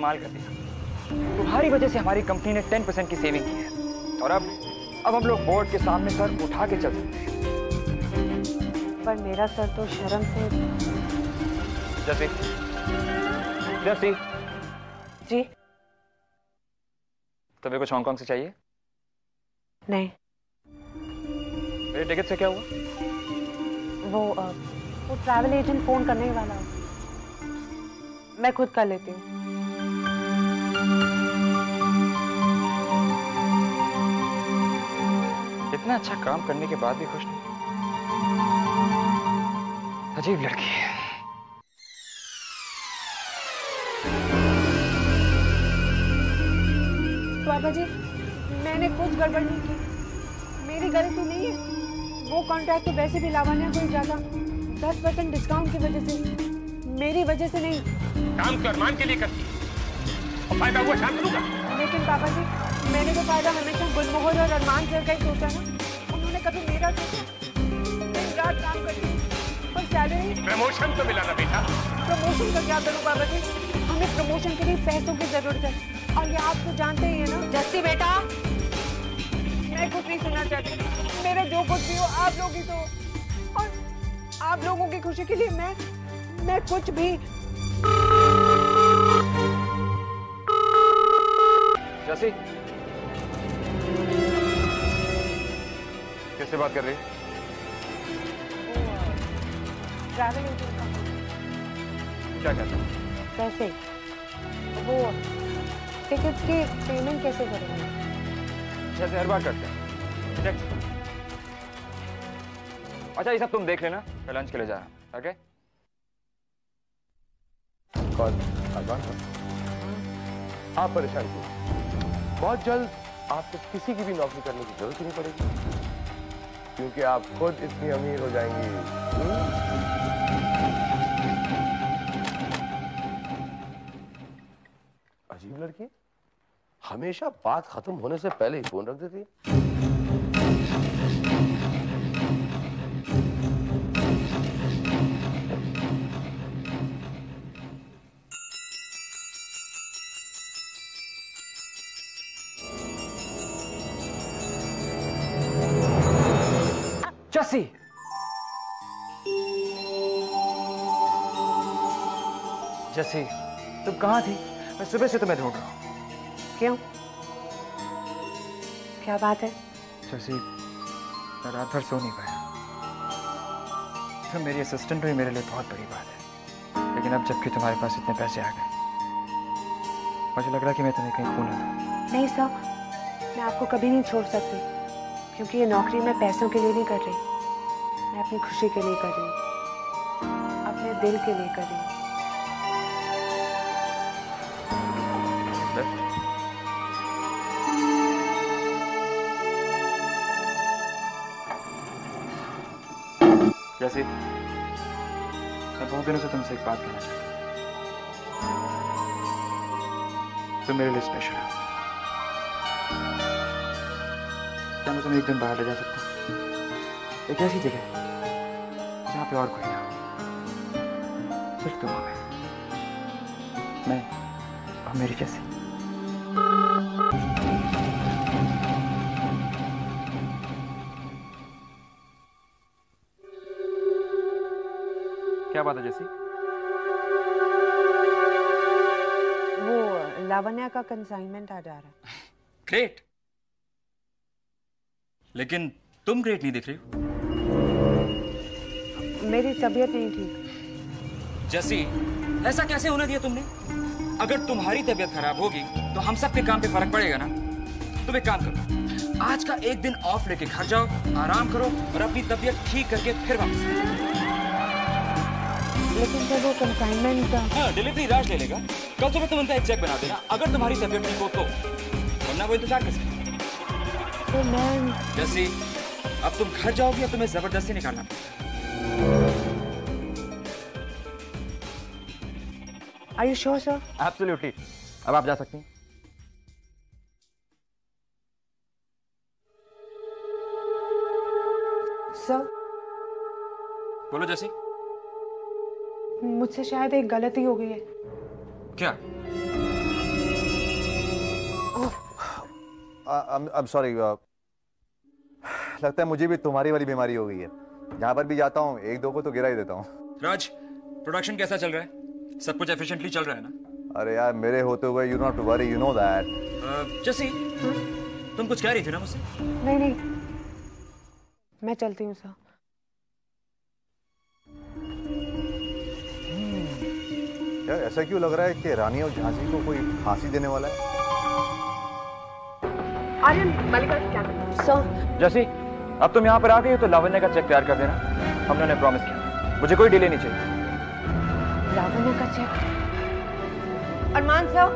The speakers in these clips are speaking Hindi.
कमाल कर दिया। तुम्हारी वजह से हमारी कंपनी ने 10% की सेविंग की है और अब हम लोग बोर्ड के सामने सर उठा के चल सकते हैं। पर मेरा सर तो शर्म से। जैसी जैसी जी तुम्हें कुछ हांगकांग से चाहिए? नहीं। मेरे टिकट से क्या हुआ? वो ट्रैवल एजेंट फोन करने ही वाला है, मैं खुद कर लेती हूँ। इतना अच्छा काम करने के बाद भी खुश नहीं? अजीब लड़की है। पापा जी, मैंने कुछ गड़बड़ नहीं की, मेरी गलती नहीं है। वो कॉन्ट्रैक्ट तो वैसे भी लावण्या को ही जाता 10% डिस्काउंट की वजह से, मेरी वजह से नहीं। काम तो अरमान के लिए करती और फायदा हुआ शांतनु का। लेकिन पापा जी, मैंने तो फायदा हमेशा गुलमोहर और अरमान सर का ही सोचा ना, उन्होंने कभी मेरा सोचा? दिन रात काम करती और सैलरी। प्रमोशन तो मिला ना बेटा। प्रमोशन का क्या करूं पापा जी, हमें प्रमोशन के लिए पैसों की जरूरत है और ये आप तो जानते ही है ना। जस्सी बेटा, मैं कुछ नहीं सुनना चाहती, मेरा जो कुछ भी हो आप लोग ही तो, और आप लोगों की खुशी के लिए मैं कुछ भी। जैसी किससे बात कर रही? ट्रैवल एजेंट का। क्या कहता है? कैसे? वो टिकट्स की पेमेंट कैसे करेंगे? जैसे हर बार करते हैं। अच्छा ये सब तुम देख लेना, मैं लंच के लिए जा रहा हूँ। ओके? कौन? अरमान? आप परेशान क्यों? बहुत जल्द आपको किसी की भी नौकरी करने की जरूरत ही नहीं पड़ेगी, क्योंकि आप खुद इतनी अमीर हो जाएंगी। अजीब लड़की, हमेशा बात खत्म होने से पहले ही फोन रख देती है। जस्सी, जस्सी तुम कहाँ थी? मैं सुबह से तुम्हें ढूंढ रहा हूँ। क्यों? क्या बात है? जस्सी, मैं रात भर सो नहीं पाया। तुम मेरी असिस्टेंट हुई मेरे लिए बहुत बड़ी बात है, लेकिन अब जबकि तुम्हारे पास इतने पैसे आ गए, मुझे लग रहा कि मैं तुम्हें कहीं खो ना दूं। नहीं सर, मैं आपको कभी नहीं छोड़ सकती, क्योंकि ये नौकरी मैं पैसों के लिए नहीं कर रही, मैं अपनी खुशी के लिए कर रही हूँ, अपने दिल के लिए कर रही हूँ। जैसे मैं बहुत दिनों से तुमसे एक बात कहना चाहता हूँ। तुम मेरे लिए स्पेशल हो। क्या मैं तुम्हें एक दिन बाहर ले जा सकता हूँ? एक ऐसी जगह जहाँ पे और कोई ना हो, सिर्फ तुम हो मैं और मेरी जैसी। क्या बात है जैसी? वो लावण्या का कंसाइनमेंट आ जा रहा है। ग्रेट, लेकिन तुम ग्रेट नहीं दिख रही हो। मेरी तबीयत नहीं ठीक। जैसी, ऐसा कैसे होने दिया तुमने? अगर तुम्हारी तबीयत खराब होगी तो हम सब के काम पे फर्क पड़ेगा ना। तुम एक काम करो, आज का एक दिन ऑफ लेके घर जाओ, आराम करो और अपनी तबीयत ठीक करके फिर वापस आओ। लेकिन जब वो कंसाइनमेंट। हाँ, डिलीवरी राज ले लेगा। कल सुबह तुम उनका एक चेक बना देना, अगर तुम्हारी तबीयत ठीक हो तो, वरना वो इंतजार कर सकते। तो मैं जैसी, अब तुम घर जाओगी या तुम्हें जबरदस्ती निकालना पड़ेगा? Are you sure, sir? Absolutely. अब आप जा सकती हैं। सर, बोलो जैसी। मुझसे शायद एक गलती हो गई है। क्या? I'm sorry. लगता है मुझे भी तुम्हारी वाली बीमारी हो गई है। जहां पर भी जाता हूँ एक दो को तो गिरा ही देता हूँ। राज, प्रोडक्शन कैसा चल रहा है? सब कुछ एफिशिएंटली चल रहा है ना? अरे यार मेरे होते हुए you not to worry, you know that. जैसी तुम कुछ कह रही थी ना मुझसे? नहीं नहीं, मैं चलती हूँ सर। यार ऐसा क्यों लग रहा है कि रानी और झांसी को कोई फांसी देने वाला है? आर्यन, मलिका क्या सर? जैसी अब तुम यहाँ पर आ गई हो तो लावण्य का चेक तैयार कर देना। हमने उन्हें प्रॉमिस किया, मुझे कोई डिले नहीं चाहिए। लावण्य का चेक? अरमान सर,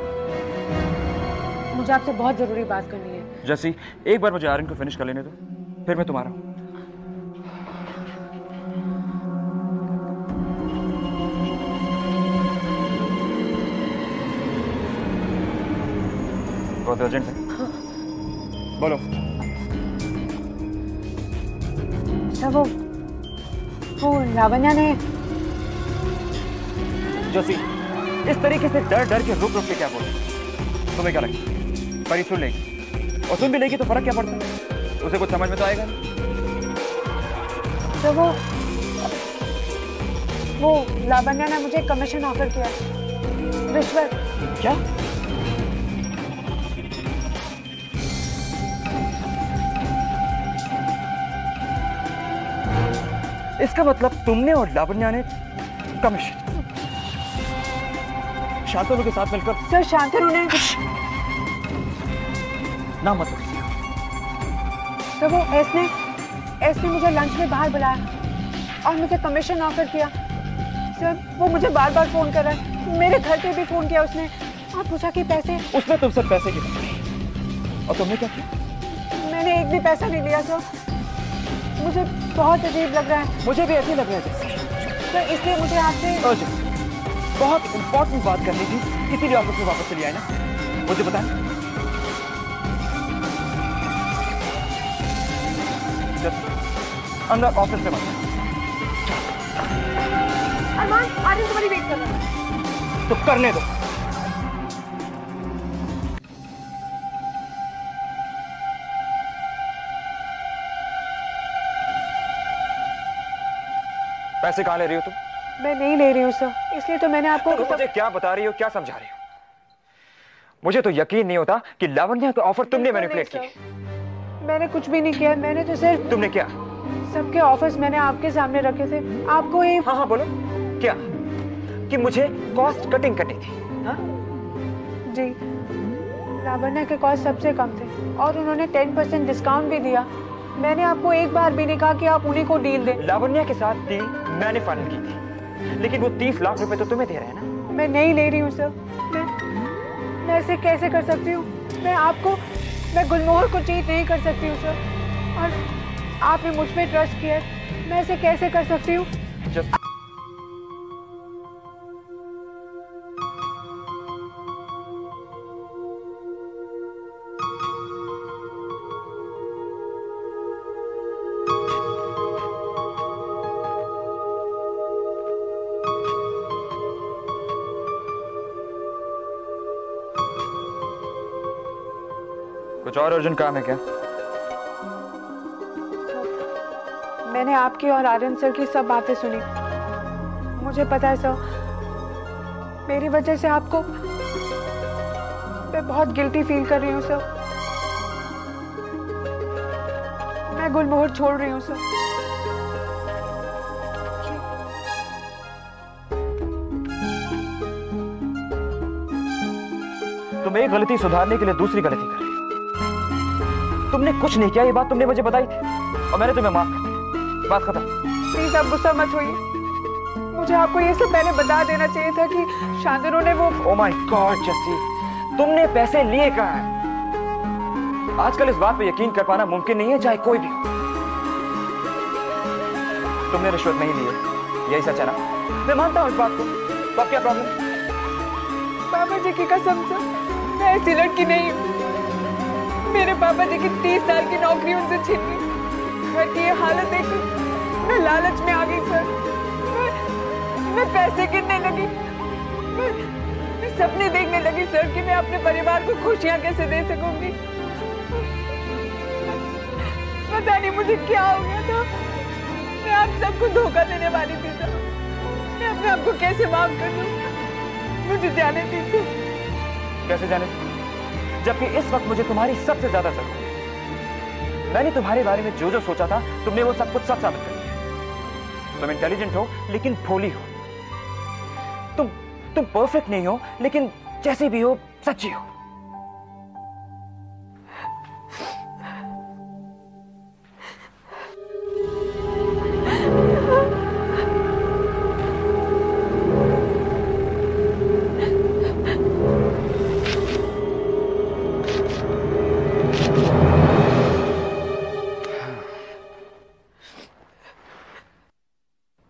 मुझे आपसे बहुत जरूरी बात करनी है। जैसी एक बार मुझे आर्यन को फिनिश कर लेने दो, फिर मैं तुम्हारा हूँ। बहुत अर्जेंट है। बोलो। सर वो लावण्या ने। जोशी, इस तरीके से डर डर के रुक रुक के क्या बोल? तुम्हें क्या लगता है परी सुन लेगी और सुन भी लेगी तो फर्क क्या पड़ता है? उसे कुछ समझ में तो आएगा नहीं। तो वो लावण्या ने मुझे कमीशन ऑफर किया, रिश्वत। क्या? इसका मतलब तुमने और लावण्या ने कमीशन शांतनु के साथ मिलकर? सर शांतनु ने ना मतलब। तो वो ऐसने मुझे लंच में बाहर बुलाया और मुझे कमीशन ऑफर किया। सर वो मुझे बार बार फोन कर रहा है, मेरे घर पे भी फोन किया उसने और पूछा कि पैसे। उसने तुमसे पैसे की मांगी और तुमने क्या किया? मैंने एक भी पैसा नहीं लिया सर। मुझे बहुत अजीब लग रहा है। मुझे भी ऐसे लग रहा है सर, इसलिए मुझे आपसे बहुत इंपॉर्टेंट बात करनी थी, इसीलिए ऑफिस में वापस चली आए ना। मुझे बताएं। अंदर ऑफिस में मत। अरमान, आर्यन तुम्हारी वेट कर रहा है। तो करने दो। पैसे कहाँ ले रही हो तुम? मैं नहीं ले रही हूँ सर, इसलिए तो मैंने आपको। तो मुझे क्या बता रही हो, क्या समझा रही हो? मुझे तो यकीन नहीं होता कि लावण्या का ऑफर तुमने मैनिपुलेट किया। मैंने कुछ भी नहीं किया, मैंने तो सिर्फ। तुमने क्या? सबके ऑफर्स मैंने आपके सामने रखे थे, आपको ये। हाँ बोलो। क्या? कि मुझे कॉस्ट कटिंग करनी थी? हाँ जी, लावण्या के कॉस्ट सबसे कम थे और उन्होंने 10% डिस्काउंट भी दिया। मैंने आपको एक बार भी नहीं कहा कि आप उन्हीं को डील दें। लावण्या के साथ डील मैंने फाइनल की थी, लेकिन वो 30 लाख रुपए तो तुम्हें दे रहे हैं ना। मैं नहीं ले रही हूँ सर। मैं ऐसे कैसे कर सकती हूँ? मैं गुलमोहर को चीट नहीं कर सकती हूँ सर, और आपने मुझ पे ट्रस्ट किया है, मैं ऐसे कैसे कर सकती हूँ? कुछ और अर्जेंट काम है क्या? मैंने आपकी और आर्यन सर की सब बातें सुनी। मुझे पता है सर, मेरी वजह से आपको मैं बहुत गिल्टी फील कर रही हूँ सर। मैं गुलमोहर छोड़ रही हूँ सर। तुम एक गलती सुधारने के लिए दूसरी गलती कर रही हो। तुमने कुछ नहीं किया, ये बात तुमने मुझे बताई थी और मैंने तुम्हें माफ कर दिया। बात खत्म। प्लीज आप गुस्सा मत होइए, मुझे आपको ये सब पहले बता देना चाहिए था कि शांतनु ने वो। ओह माय गॉड जस्सी, तुमने पैसे लिए कहाँ हैं? आजकल इस बात पे यकीन कर पाना मुमकिन नहीं है, चाहे कोई भी हो। तुमने रिश्वत नहीं ली है, यही सच है ना? मैं मानता हूँ इस बात को, तो अब क्या प्रॉब्लम? पापा जी की कसम से मैं ऐसी लड़की नहीं हूँ। मेरे पापा जी की 30 साल की नौकरी उनसे छीन गई। घर की ये हालत देखकर मैं लालच में आ गई सर। मैं पैसे गिनने लगी, मैं सपने देखने लगी सर कि मैं अपने परिवार को खुशियां कैसे दे सकूंगी। मुझे क्या हो गया था? मैं आप सबको धोखा देने वाली थी सर। मैं अपने आप को कैसे माफ कर दूं? मुझे जाने दीजिए। कैसे जाने? जबकि इस वक्त मुझे तुम्हारी सबसे ज्यादा जरूरत है। मैंने तुम्हारे बारे में जो जो सोचा था तुमने वो सब कुछ सच साबित कर दिया। तुम इंटेलिजेंट हो लेकिन भोली हो। तुम परफेक्ट नहीं हो लेकिन जैसे भी हो सच्ची हो।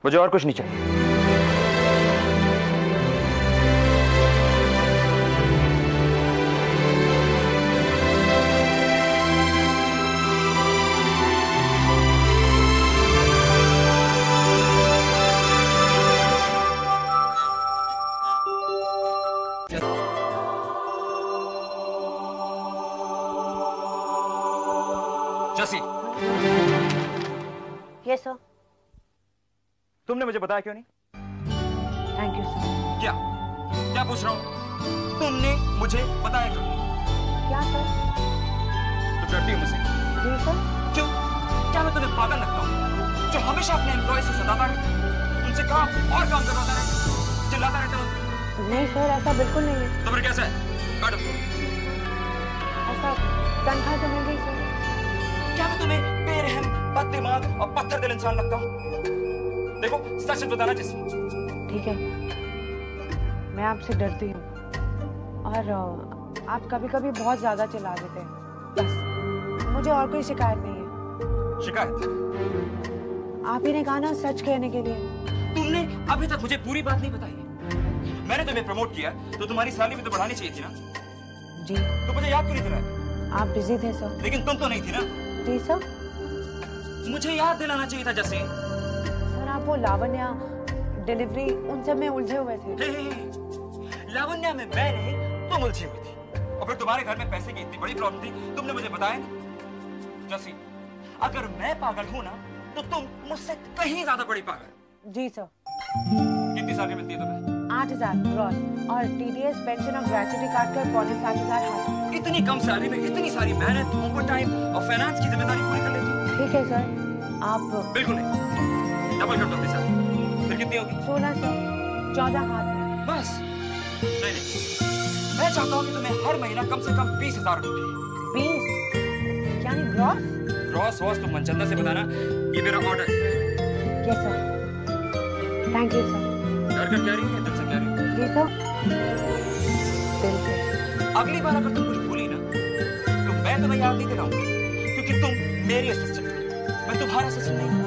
मुझे और कुछ नहीं चाहिए। जसी, यस सर। तुमने मुझे बताया क्यों नहीं? Thank you sir. क्या क्या पूछ रहा हूं? तुमने मुझे बताया क्यों नहीं? क्या सर? तुम डरती हो मुझसे? जी सर। क्यों? क्या मैं तुम्हें पागल लगता हूं जो हमेशा अपने एम्प्लॉय से सताता है, उनसे काम और काम करवाता है, चिल्लाता रहता हूं? नहीं सर, ऐसा बिल्कुल नहीं है। तो फिर कैसा है? काटो। ऐसा तनख्वाह तो मिल गई सर। क्या मैं तुम्हें बेरहम, बददिमाग और पत्थर दिल इंसान लगता हूं? देखो सच सच बताना जिसमें। ठीक है, मैं आपसे डरती हूँ और आप कभी कभी बहुत ज्यादा चिल्ला देते हैं। बस मुझे और कोई शिकायत नहीं है। शिकायत? आप ही ने कहा ना सच कहने के लिए। तुमने अभी तक मुझे पूरी बात नहीं बताई है। मैंने तुम्हें प्रमोट किया तो तुम्हारी सैलरी भी तो बढ़ानी चाहिए थी ना? जी। तो मुझे याद क्यों नहीं दिलाया? आप बिजी थे सर। लेकिन तुम तो नहीं थी ना? जी सर। मुझे याद दिलाना चाहिए था जैसे। सर आप वो लावण्या, डिलीवरी, उन सब में उलझे हुए थे। लावण्या में मैं नहीं तुम उलझी हुई थी। और फिर तुम्हारे घर में पैसे की इतनी बड़ी प्रॉब्लम थी, तुमने मुझे बताया नहीं। जैसी अगर मैं पागल हूं ना तो तुम मुझसे कहीं ज्यादा बड़ी पागल। जी सर। कितनी सैलरी मिलती है तुम्हें? 8,000 ग्रॉस और टीडीएस पेंशन और ग्रेचुटी काट कर 7,500 हाथ। इतनी कम सैलरी में इतनी सारी मेहनत, ओवर टाइम और फाइनेंस की जिम्मेदारी पूरी कर लेती? ठीक है सर। आप बिल्कुल नहीं, डबल कर दो अपने साथ। फिर कितनी होगी? 16 सर, 14 हाथ में। बस? नहीं, मैं चाहता हूँ कि तुम्हें हर महीना कम से कम 20,000 रुपए। 20? यानी ग्रॉस? ग्रॉस वॉस तुम मनचंदा से बताना, ये मेरा order. Yes sir. Thank you sir. डर कर कह रही है, दिल से कह रही है? जी सर, दिल से। अगली बार अगर तुम कुछ भूली ना तो मैं तुम्हें याद नहीं दिलाऊंगा, क्योंकि तुम मेरी असिस्टेंट हो, मैं तुम्हारा असिस्टेंट नहीं हूं।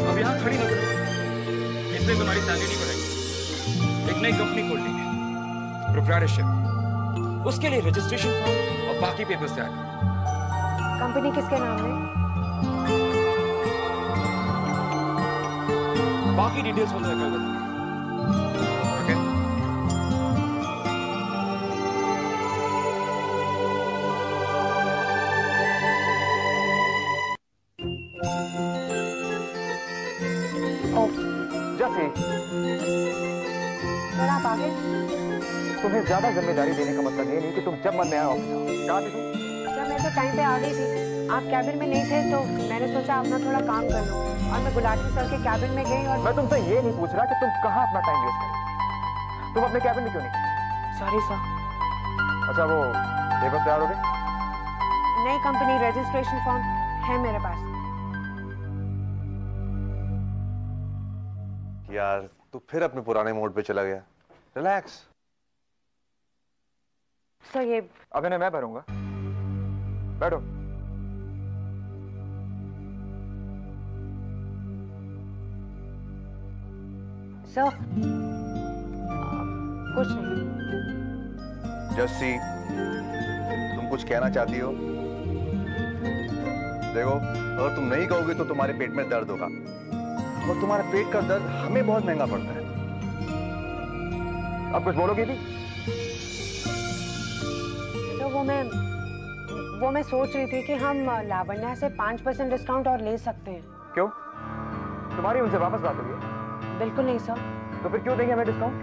अब यहां खड़ी ना करो, इससे तुम्हारी सैलरी नहीं बढ़ेगी। एक नई कंपनी खोलनी है, प्रोप्राइटरशिप, उसके लिए रजिस्ट्रेशन फॉर्म और बाकी पेपर्स तैयार करो। कंपनी किसके नाम है? बाकी डिटेल्स मुझे कल बताओ। ओके? जैसे सर आप आगे। तुम्हें ज्यादा जिम्मेदारी देने का मतलब ये नहीं कि तुम जब मन में आए ऑफिस आओ। कहाँ थी तुम? सर मैं तो टाइम पे आ गई थी। आप कैबिन में नहीं थे तो मैंने सोचा अपना थोड़ा काम कर लूं और मैं गुलाटी सर के कैबिन में गई और मैं तुमसे ये नहीं पूछ रहा कि तुम कहाँ अपना टाइम वेस्ट करो। तुम अपने कैबिन में क्यों नहीं? Sorry sir. अच्छा वो पेपर तैयार हो गए? नई कंपनी रजिस्ट्रेशन फॉर्म है मेरे पास। यार तू फिर अपने पुराने मोड पे चला गया। रिलैक्स। सर ये अभिनय मैं भरूंगा, बैठो। सर कुछ नहीं। जस्सी तुम कुछ कहना चाहती हो? देखो अगर तुम नहीं कहोगे तो तुम्हारे पेट में दर्द होगा और तुम्हारा पेट का दर्द हमें बहुत महंगा पड़ता है। अब कुछ बोलोगे भी? सर वो मैं सोच रही थी कि हम लावण्या से 5% डिस्काउंट और ले सकते हैं। क्यों? तुम्हारी उनसे वापस बात हुई है? बिल्कुल नहीं सर। तो फिर क्यों देंगे हमें डिस्काउंट?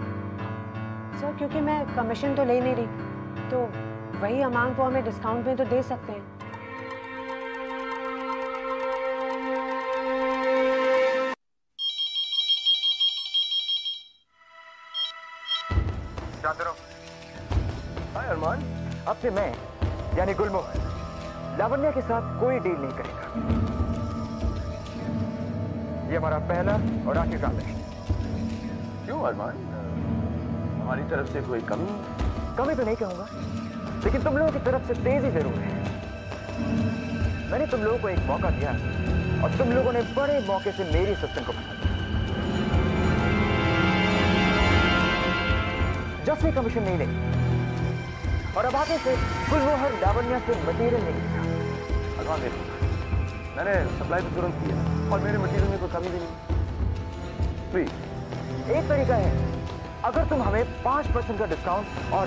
सर क्योंकि मैं कमीशन तो ले नहीं रही, तो वही अमाउंट वो हमें डिस्काउंट में तो दे सकते हैं। हाय अरमान, अब से मैं यानी गुलमोहर लावण्या के साथ कोई डील नहीं करेगा। ये हमारा पहला और आखिरी ट्रांजैक्शन। क्यों अरमान, हमारी तरफ से कोई कमी तो नहीं कहूंगा, लेकिन तुम लोगों की तरफ से तेजी जरूर है। मैंने तुम लोगों को एक मौका दिया और तुम लोगों ने बड़े मौके से मेरी असिस्टेंट को फंसा दिया। जस्सी कमीशन नहीं लेगी और अब आगे से गुलमोहर लावण्या से मटेरियल नहीं लेगा। अरमान देखो, मैंने सप्लाई तो तुरंत किया और मेरे मटेरियल में कोई कमी भी नहीं। प्लीज, एक तरीका है, अगर तुम हमें 5% का डिस्काउंट और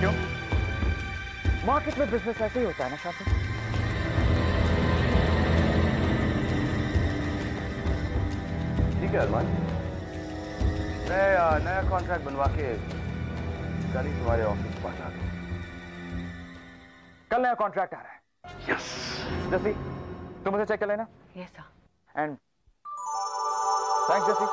क्यों? मार्केट में बिजनेस ऐसे ही होता है ना शासन। ठीक है अरमान, मैं नया कॉन्ट्रैक्ट बनवा के कल ही तुम्हारे ऑफिस पहुंचा दूं। कल नया कॉन्ट्रैक्ट आ रहा है। यस जस्सी, तुम उसे चेक कर लेना। Yes sir. And thanks Jassi.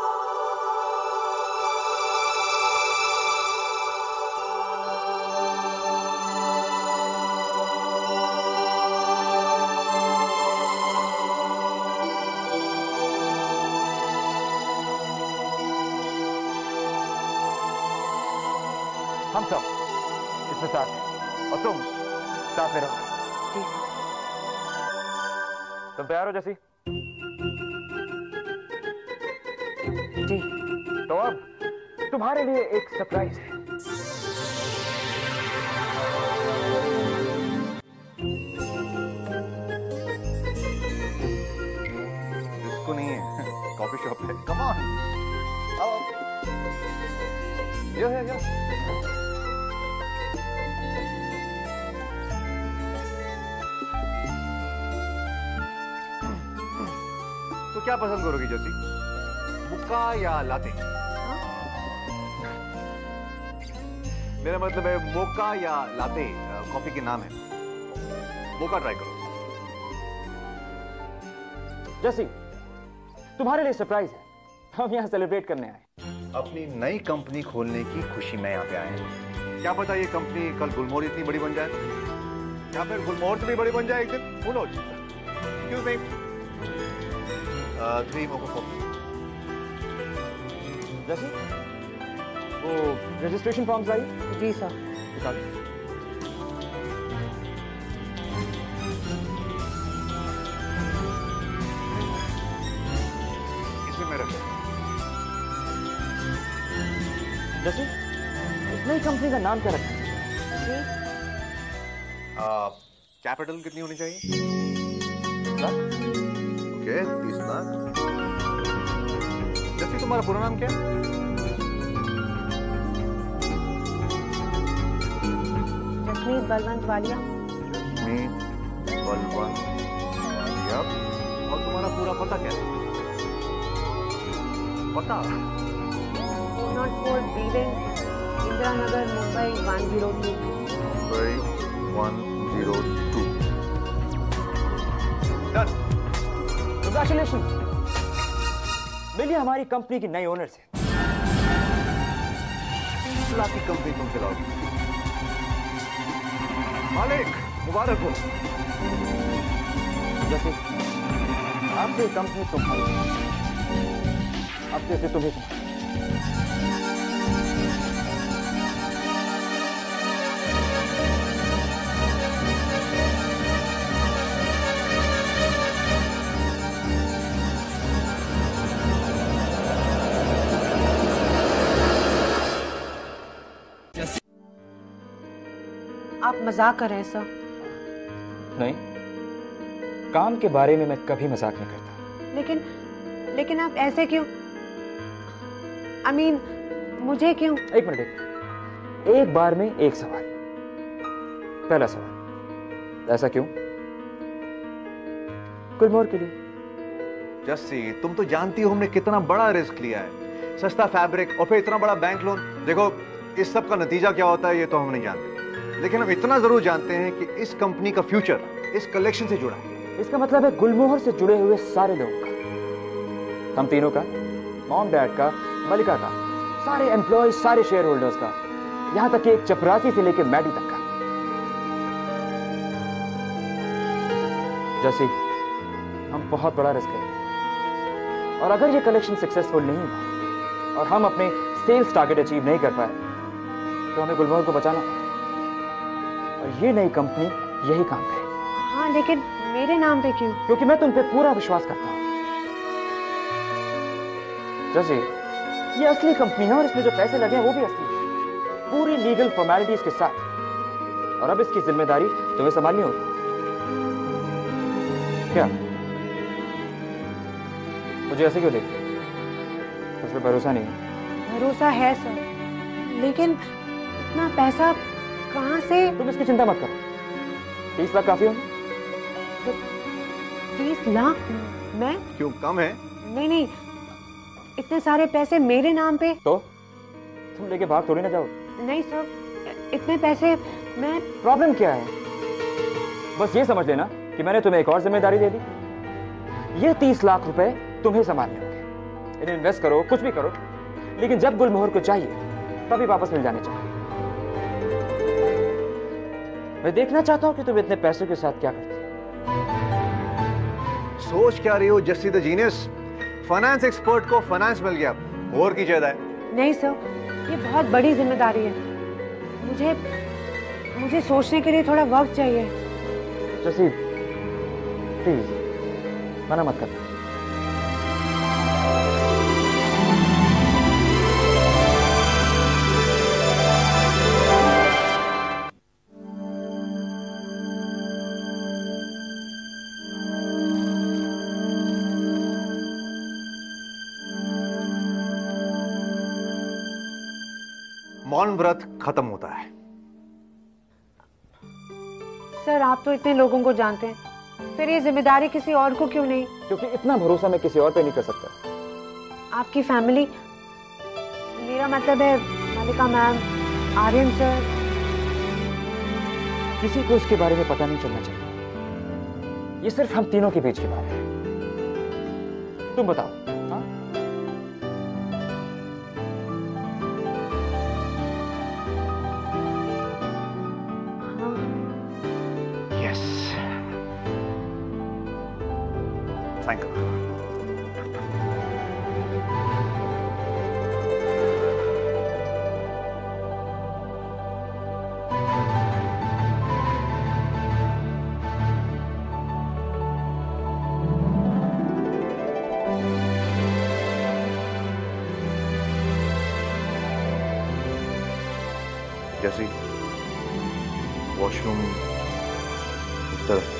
हम सब इसमें साथ हैं और तुम साथ में रहो। जी। तुम तैयार हो जैसी? जी। तो अब तुम्हारे लिए एक सरप्राइज है। इसको नहीं है, कॉफी शॉप है। कम ऑन, आओ। यो है यो। तो क्या पसंद करोगी जैसी, मुक्का या लाते? मेरा मतलब है मोका या लाते, कॉफी के नाम है। मोका ट्राई करो। जैसी, तुम्हारे लिए सरप्राइज है, हम यहाँ सेलिब्रेट करने आए। अपनी नई कंपनी खोलने की खुशी में यहाँ पे आए हैं। क्या पता ये कंपनी कल गुलमोहर इतनी बड़ी बन जाए, या फिर गुलमोहर से भी बड़ी बन जाए एक दिन। Who knows? Excuse me. 3 mocha coffee. जैसी, वो रजिस्ट्रेशन फॉर्म्स आई? जी सर। दिखा दो। इसमें मैं रखूँ। जैसी, इस नई कंपनी का नाम क्या रखना है? जी। कैपिटल कितनी होनी चाहिए? लाख? ओके, 30 लाख। जैसे तुम्हारा पूरा नाम क्या है? जसमीत बलवंत वालिया। जसमीत बलवंत वालिया। और तुम्हारा पूरा पता क्या है? पता? 404 briefing, Indira Nagar, Mumbai 102। Mumbai 102। Done. Congratulation, मिलिए हमारी कंपनी की नई ओनर से। 30 लाख की कंपनी तुम चलाओगी। मालिक मुबारक हो। जैसे आपसे कंपनी तुम्हारी, अब जैसे तुम्हें तुम्हारी। आप मजाक कर रहे हैं सर? नहीं, काम के बारे में मैं कभी मजाक नहीं करता। लेकिन आप ऐसे क्यों? I mean, मुझे क्यों? एक मिनट, एक बार में एक सवाल। पहला सवाल, ऐसा क्यों? गुलमोहर के लिए। जस्सी, तुम तो जानती हो हमने कितना बड़ा रिस्क लिया है, सस्ता फैब्रिक और फिर इतना बड़ा बैंक लोन। देखो इस सब का नतीजा क्या होता है ये तो हम नहीं जानते, लेकिन हम इतना जरूर जानते हैं कि इस कंपनी का फ्यूचर इस कलेक्शन से जुड़ा है। इसका मतलब है गुलमोहर से जुड़े हुए सारे लोगों का, हम तीनों का, मॉम डैड का, मलिका का, सारे एम्प्लॉय, सारे शेयर होल्डर्स का, यहां तक कि एक चपरासी से लेकर मैडी तक का। जैसे हम बहुत बड़ा रिस्क है, और अगर ये कलेक्शन सक्सेसफुल नहीं हुआ और हम अपने सेल्स टारगेट अचीव नहीं कर पाए तो हमें गुलमोहर को बचाना पड़ेगा, और ये नई कंपनी यही काम करेगी। हाँ, लेकिन मेरे नाम पे क्यों? क्योंकि मैं तुम पे पूरा विश्वास करता हूं। जैसे ये असली कंपनी है और इसमें जो पैसे लगे हैं वो भी असली है, पूरी लीगल फॉर्मेलिटीज के साथ, और अब इसकी जिम्मेदारी तुम्हें संभालनी होगी। क्या मुझे ऐसे क्यों देखते? उस पर भरोसा नहीं है? भरोसा है सर, लेकिन इतना पैसा कहाँ से? तुम इसकी चिंता मत करो, 30 लाख काफी होंगे। 30 लाख? मैं? क्यों, कम है? नहीं नहीं, इतने सारे पैसे मेरे नाम पे? तो तुम लेके भाग थोड़ी ना जाओ। नहीं सर, इतने पैसे मैं... प्रॉब्लम क्या है? बस ये समझ लेना कि मैंने तुम्हें एक और जिम्मेदारी दे दी। ये 30 लाख रुपए तुम्हें संभालने होंगे। इन्हें इन्वेस्ट करो, कुछ भी करो, लेकिन जब गुलमोहर को चाहिए तभी वापस मिल जाने चाहिए। मैं देखना चाहता हूं कि तुम इतने पैसों के साथ क्या करते हो। सोच क्या रही हो Jassi the genius? Finance expert को फाइनेंस मिल गया, और की ज्यादा है। नहीं सर, ये बहुत बड़ी जिम्मेदारी है, मुझे सोचने के लिए थोड़ा वक्त चाहिए। जैसी प्लीज मना मत कर। मौन व्रत खत्म होता है। सर, आप तो इतने लोगों को जानते हैं, फिर ये जिम्मेदारी किसी और को क्यों नहीं? क्योंकि इतना भरोसा मैं किसी और पे नहीं कर सकता। आपकी फैमिली, मेरा मतलब है मलिका मैम, आर्यन सर, किसी को इसके बारे में पता नहीं चलना चाहिए। ये सिर्फ हम तीनों के बीच की बात है। तुम बताओ। हाँ? Yes, thank you. जैसी वॉशरूम उस तरफ।